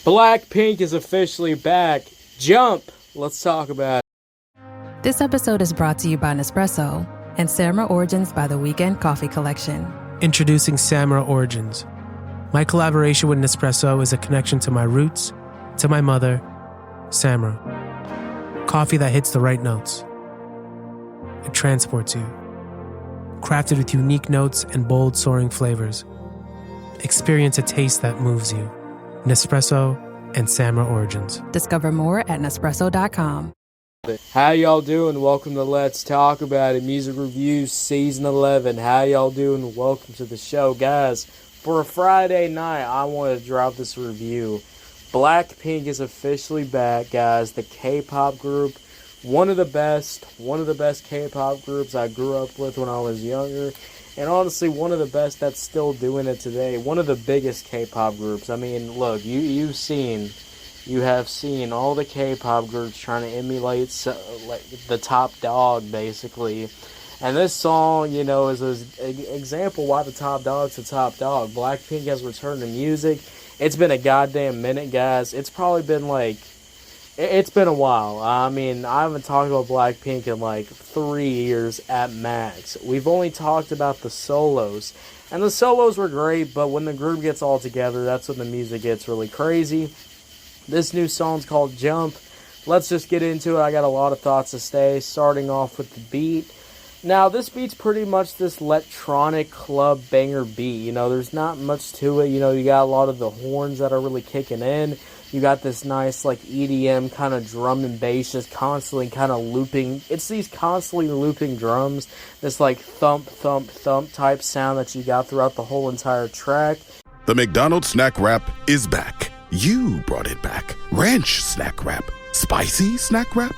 Blackpink is officially back. Jump! Let's talk about it. This episode is brought to you by Nespresso and Samra Origins by the Weekend Coffee Collection. Introducing Samra Origins. My collaboration with Nespresso is a connection to my roots, to my mother, Samra. Coffee that hits the right notes. It transports you. Crafted with unique notes and bold, soaring flavors. Experience a taste that moves you. Nespresso and Samra Origins. Discover more at Nespresso.com. How y'all doing? Welcome to Let's Talk About It. Music Reviews Season 11. How y'all doing? Welcome to the show. Guys, for a Friday night, I want to drop this review. Blackpink is officially back, guys. The K-pop group. One of the best K-pop groups I grew up with when I was younger. And honestly, one of the best that's still doing it today. One of the biggest K-pop groups. I mean, look, you have seen all the K-pop groups trying to emulate the top dog, basically. And this song, is an example why the top dog's the top dog. Blackpink has returned to music. It's been a goddamn minute, guys. It's probably been it's been a while. I mean, I haven't talked about Blackpink in 3 years at max. We've only talked about the solos. And the solos were great, but when the group gets all together, that's when the music gets really crazy. This new song's called Jump. Let's just get into it. I got a lot of thoughts to say, starting off with the beat. Now, this beat's pretty much this electronic club banger beat. There's not much to it. You got a lot of the horns that are really kicking in. You got this nice, EDM kind of drum and bass just constantly kind of looping. It's these constantly looping drums. This, thump, thump, thump type sound that you got throughout the whole entire track. The McDonald's snack wrap is back. You brought it back. Ranch snack wrap. Spicy snack wrap.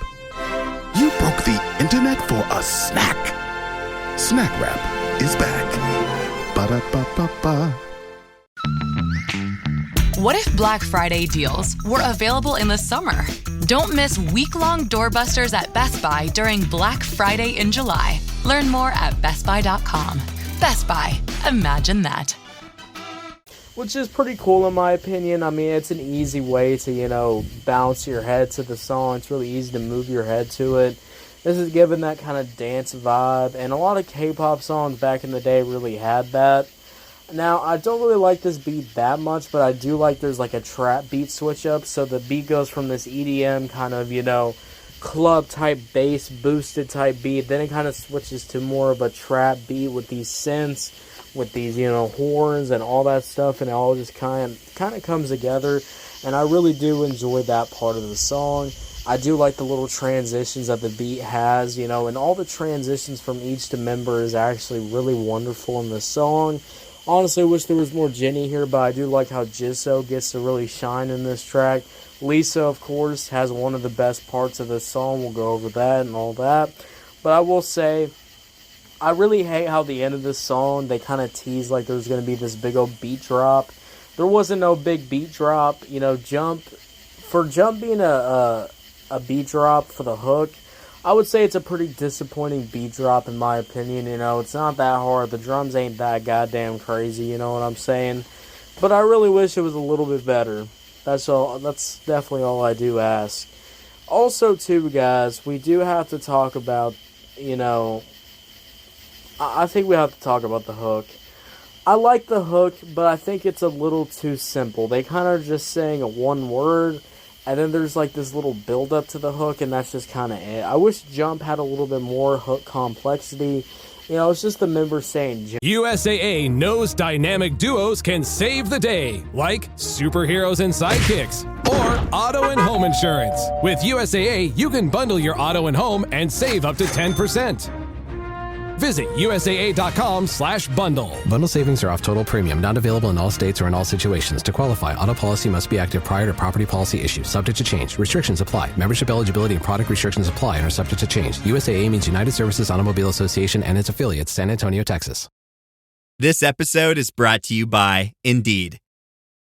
You broke the internet for a snack. Snack wrap is back. Ba-da-ba-ba-ba. What if Black Friday deals were available in the summer? Don't miss week-long doorbusters at Best Buy during Black Friday in July. Learn more at bestbuy.com. Best Buy. Imagine that. Which is pretty cool in my opinion. I mean, it's an easy way to, bounce your head to the song. It's really easy to move your head to it. This is giving that kind of dance vibe. And a lot of K-pop songs back in the day really had that. Now, I don't really like this beat that much, but I do like there's a trap beat switch up. So the beat goes from this EDM kind of, club type bass boosted type beat. Then it kind of switches to more of a trap beat with these synths, with these, horns and all that stuff. And it all just kind of comes together. And I really do enjoy that part of the song. I do like the little transitions that the beat has, and all the transitions from each member is actually really wonderful in the song. Honestly, I wish there was more Jennie here, but I do like how Jisoo gets to really shine in this track. Lisa, of course, has one of the best parts of this song. We'll go over that and all that. But I will say, I really hate how the end of this song, they kind of tease like there's going to be this big old beat drop. There wasn't no big beat drop. Jump being a beat drop for the hook, I would say it's a pretty disappointing beat drop in my opinion. It's not that hard. The drums ain't that goddamn crazy, you know what I'm saying? But I really wish it was a little bit better. That's all. That's definitely all I do ask. Also, too, guys, we do have to talk about, I think we have to talk about the hook. I like the hook, but I think it's a little too simple. They kind of just saying a one word, and then there's this little build up to the hook, and that's just kind of it. I wish Jump had a little bit more hook complexity. It's just the members saying Jump. USAA knows dynamic duos can save the day, like superheroes and sidekicks, or auto and home insurance. With USAA, you can bundle your auto and home and save up to 10%. Visit USAA.com/bundle. Bundle savings are off total premium, not available in all states or in all situations. To qualify, auto policy must be active prior to property policy issue. Subject to change. Restrictions apply. Membership eligibility and product restrictions apply and are subject to change. USAA means United Services Automobile Association and its affiliates, San Antonio, Texas. This episode is brought to you by Indeed.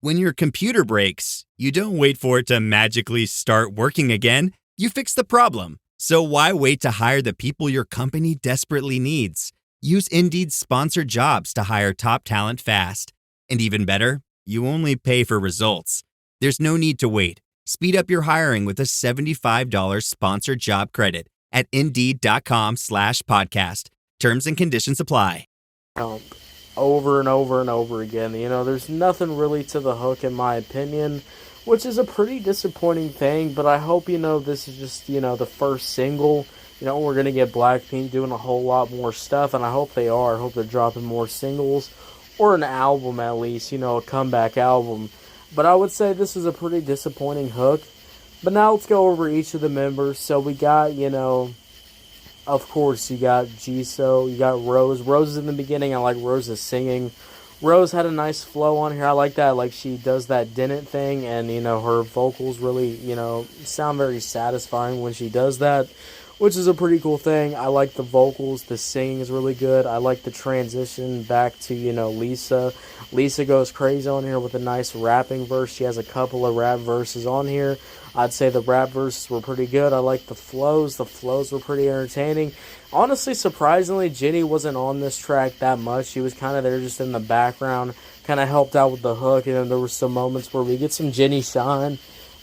When your computer breaks, you don't wait for it to magically start working again. You fix the problem. So why wait to hire the people your company desperately needs? Use Indeed's sponsored jobs to hire top talent fast. And even better, you only pay for results. There's no need to wait. Speed up your hiring with a $75 sponsored job credit at Indeed.com/podcast. Terms and conditions apply. Over and over and over again. There's nothing really to the hook in my opinion, which is a pretty disappointing thing, but I hope, this is just, the first single. We're going to get Blackpink doing a whole lot more stuff, and I hope they are. I hope they're dropping more singles, or an album at least, a comeback album. But I would say this is a pretty disappointing hook. But now let's go over each of the members. So we got, of course, you got Jisoo, you got Rose. Rose is in the beginning. I like Rose's singing. Rose had a nice flow on here. I like that. Like, she does that didn't thing, and, her vocals really, sound very satisfying when she does that, which is a pretty cool thing. I like the vocals. The singing is really good. I like the transition back to, Lisa. Lisa goes crazy on here with a nice rapping verse. She has a couple of rap verses on here. I'd say the rap verses were pretty good. I like the flows. The flows were pretty entertaining. Honestly, surprisingly, Jennie wasn't on this track that much. She was kind of there just in the background, kind of helped out with the hook, and then there were some moments where we get some Jennie shine,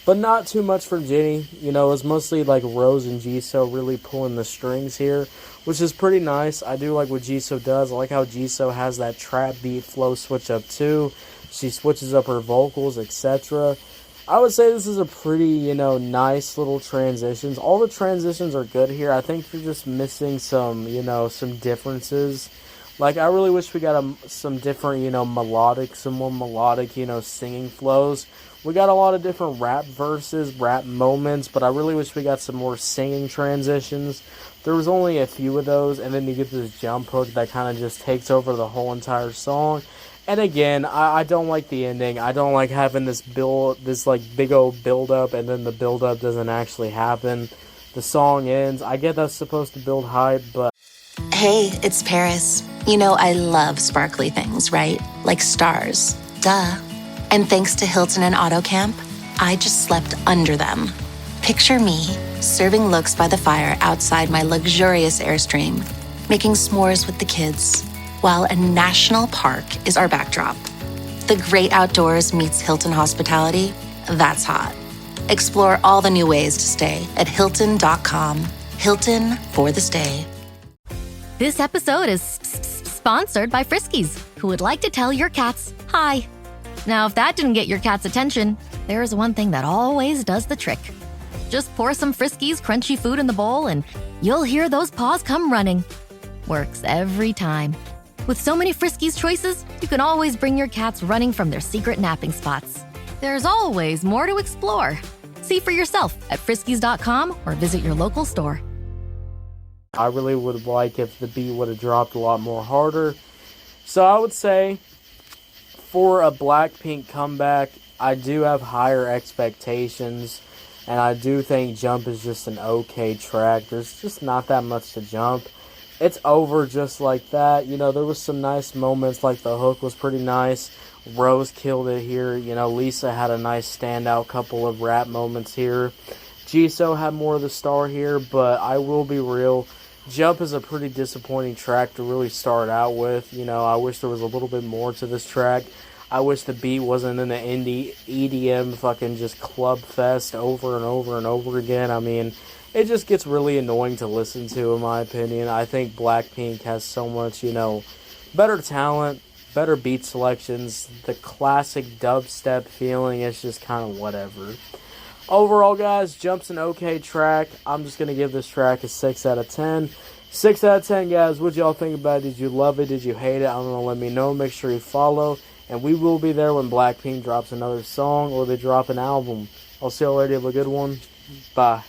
but not too much from Jennie. It was mostly like Rose and Jisoo really pulling the strings here, which is pretty nice. I do like what Jisoo does. I like how Jisoo has that trap beat flow switch up too. She switches up her vocals, etc. I would say this is a pretty, nice little transitions. All the transitions are good here. I think they're just missing some, some differences. Like, I really wish we got some different, some more melodic, singing flows. We got a lot of different rap verses, rap moments, but I really wish we got some more singing transitions. There was only a few of those, and then you get this jump hook that kind of just takes over the whole entire song. And again, I don't like the ending. I don't like having this big old build up, and then the build up doesn't actually happen. The song ends. I get that's supposed to build hype, but hey, it's Paris. I love sparkly things, right? Like stars. Duh. And thanks to Hilton and AutoCamp, I just slept under them. Picture me serving looks by the fire outside my luxurious Airstream, making s'mores with the kids, while a national park is our backdrop. The great outdoors meets Hilton hospitality. That's hot. Explore all the new ways to stay at Hilton.com. Hilton for the stay. This episode is sponsored by Friskies, who would like to tell your cats hi. Now, if that didn't get your cat's attention, there is one thing that always does the trick. Just pour some Friskies crunchy food in the bowl and you'll hear those paws come running. Works every time. With so many Friskies choices, you can always bring your cats running from their secret napping spots. There's always more to explore. See for yourself at Friskies.com or visit your local store. I really would have liked if the beat would have dropped a lot more harder. So I would say, for a Blackpink comeback, I do have higher expectations, and I do think Jump is just an okay track. There's just not that much to Jump. It's over just like that. There was some nice moments, like the hook was pretty nice. Rose killed it here. Lisa had a nice standout couple of rap moments here. Jisoo had more of the star here, but I will be real. Jump is a pretty disappointing track to really start out with. I wish there was a little bit more to this track. I wish the beat wasn't in the indie EDM fucking just club fest over and over and over again. I mean, it just gets really annoying to listen to, in my opinion. I think Blackpink has so much, better talent, better beat selections. The classic dubstep feeling is just kind of whatever. Overall, guys, Jump's an okay track. I'm just going to give this track a 6 out of 10. 6 out of 10, guys. What y'all think about it? Did you love it? Did you hate it? I don't know. Let me know. Make sure you follow. And we will be there when Blackpink drops another song or they drop an album. I'll see y'all later. Have a good one. Bye.